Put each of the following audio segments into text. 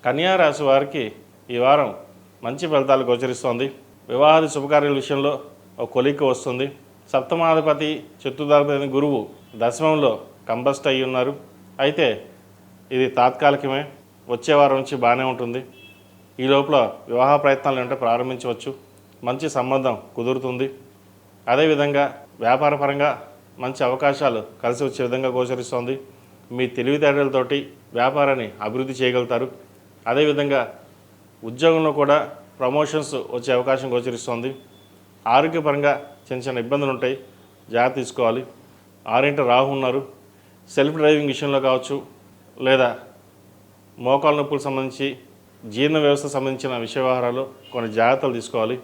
కన్యా రాశి వారికి ఈ వారం మంచి ఫలితాలు గోచరిస్తోంది. వివాహాది శుభకార్యాల విషయంలో ఒక కొలిక్కి వస్తుంది. సప్తమాధిపతి చతుర్థాధిపతి గురువు దశమంలో కంబస్ట్ అయి ఉన్నారు. అయితే ఇది తాత్కాలికమే, వచ్చే వారం నుంచి బాగానే ఉంటుంది. ఈ లోపల వివాహ ప్రయత్నాలు అంటే ప్రారంభించవచ్చు. మంచి సంబంధం కుదురుతుంది. అదేవిధంగా వ్యాపారపరంగా మంచి అవకాశాలు కలిసి వచ్చే విధంగా గోచరిస్తోంది. మీ తెలివితేటలతోటి వ్యాపారాన్ని అభివృద్ధి చేయగలుగుతారు. అదేవిధంగా ఉద్యోగంలో కూడా ప్రమోషన్స్ వచ్చే అవకాశం గోచరిస్తోంది. ఆరోగ్యపరంగా చిన్న చిన్న ఇబ్బందులు ఉంటాయి, జాగ్రత్త తీసుకోవాలి. 6 రాహు ఉన్నారు. సెల్ఫ్ డ్రైవింగ్ విషయంలో కావచ్చు, లేదా మోకాళ్ళ నొప్పులకు సంబంధించి జీర్ణ వ్యవస్థ సంబంధించిన విషయ వ్యవహారాలు కొన్ని జాగ్రత్తలు తీసుకోవాలి.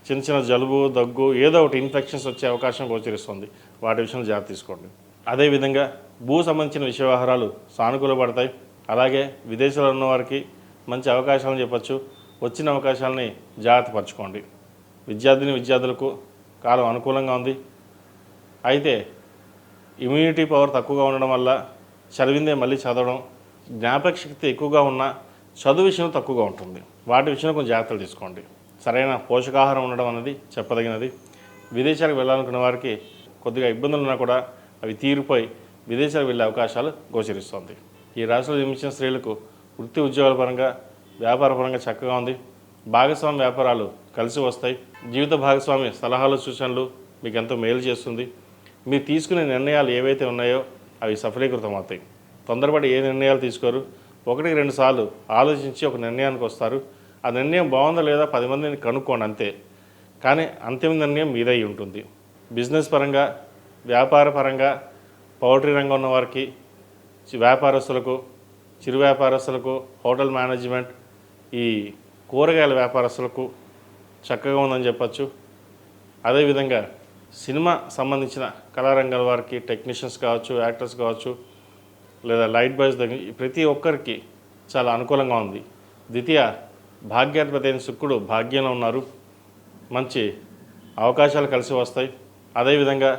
చిన్న చిన్న జలుబు, దగ్గు, ఏదో ఒకటి ఇన్ఫెక్షన్స్ వచ్చే అవకాశం గోచరిస్తుంది. వాటి విషయంలో జాగ్రత్త తీసుకోండి. అదేవిధంగా భూ సంబంధించిన విషయ వ్యవహారాలు సానుకూలపడతాయి. అలాగే విదేశాల్లో ఉన్నవారికి మంచి అవకాశాలను చెప్పచ్చు. వచ్చిన అవకాశాలని జాగ్రత్త పరచుకోండి. విద్యార్థులకు కాలం అనుకూలంగా ఉంది. అయితే ఇమ్యూనిటీ పవర్ తక్కువగా ఉండడం వల్ల చదివిందే మళ్ళీ చదవడం, జ్ఞాపక శక్తి ఎక్కువగా ఉన్న చదువు విషయం తక్కువగా ఉంటుంది. వాటి విషయంలో కొంచెం జాగ్రత్తలు తీసుకోండి. సరైన పోషకాహారం ఉండడం అనేది చెప్పదగినది. విదేశాలకు వెళ్ళాలనుకున్న వారికి కొద్దిగా ఇబ్బందులు ఉన్నా కూడా అవి తీరిపోయి విదేశాలకు వెళ్ళే అవకాశాలు గోచరిస్తుంది. ఈ రాశిలో జన్మించిన స్త్రీలకు వృత్తి ఉద్యోగాల పరంగా, వ్యాపార పరంగా చక్కగా ఉంది. భాగస్వామి వ్యాపారాలు కలిసి వస్తాయి. జీవిత భాగస్వామి సలహాలు, సూచనలు మీకు ఎంతో మేలు చేస్తుంది. మీరు తీసుకునే నిర్ణయాలు ఏవైతే ఉన్నాయో అవి సఫలీకృతం అవుతాయి. తొందరపడి ఏ నిర్ణయాలు తీసుకోరు. 1-2 సార్లు ఆలోచించి ఒక నిర్ణయానికి వస్తారు. ఆ నిర్ణయం బాగుందా లేదా 10 మందిని కనుక్కోండి అంతే. కానీ అంతిమ నిర్ణయం మీదై ఉంటుంది. బిజినెస్ పరంగా, వ్యాపార పరంగా, పౌల్ట్రీ రంగం ఉన్న వారికి, వ్యాపారస్తులకు, చిరు వ్యాపారస్తులకు, హోటల్ మేనేజ్మెంట్, ఈ కూరగాయల వ్యాపారస్తులకు చక్కగా ఉందని చెప్పచ్చు. అదేవిధంగా సినిమా సంబంధించిన కళారంగాల వారికి, టెక్నీషియన్స్ కావచ్చు, యాక్టర్స్ కావచ్చు, లేదా లైట్ బాయ్స్ దగ్గర ప్రతి ఒక్కరికి చాలా అనుకూలంగా ఉంది. ద్వితీయ భాగ్యాధిపతి అయిన శుక్రుడు భాగ్యంలో ఉన్నారు. మంచి అవకాశాలు కలిసి వస్తాయి. అదేవిధంగా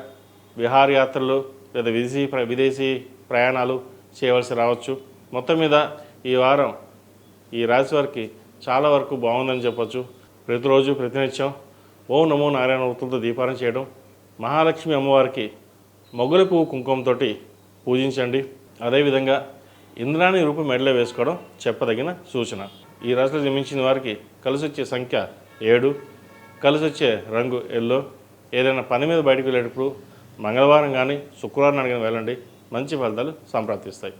విహారయాత్రలు లేదా విదేశీ ప్రయాణాలు చేయవలసి రావచ్చు. మొత్తం మీద ఈ వారం ఈ రాశి వారికి చాలా వరకు బాగుందని చెప్పచ్చు. ప్రతిరోజు ప్రతినిత్యం ఓం నమో నారాయణ వృత్తులతో దీపారం చేయడం, మహాలక్ష్మి అమ్మవారికి మొగలి పువ్వు కుంకుమతో పూజించండి. అదేవిధంగా ఇంద్రాణి రూపం మెడలో వేసుకోవడం చెప్పదగిన సూచన. ఈ రాశిలో జన్మించిన వారికి కలిసి వచ్చే సంఖ్య 7, కలిసి వచ్చే రంగు ఎల్లో. ఏదైనా పని మీద బయటకు వెళ్ళేటప్పుడు మంగళవారం కానీ శుక్రవారం కానీ వెళ్ళండి. మంచి ఫలితాలు సంప్రాప్తిస్తాయి.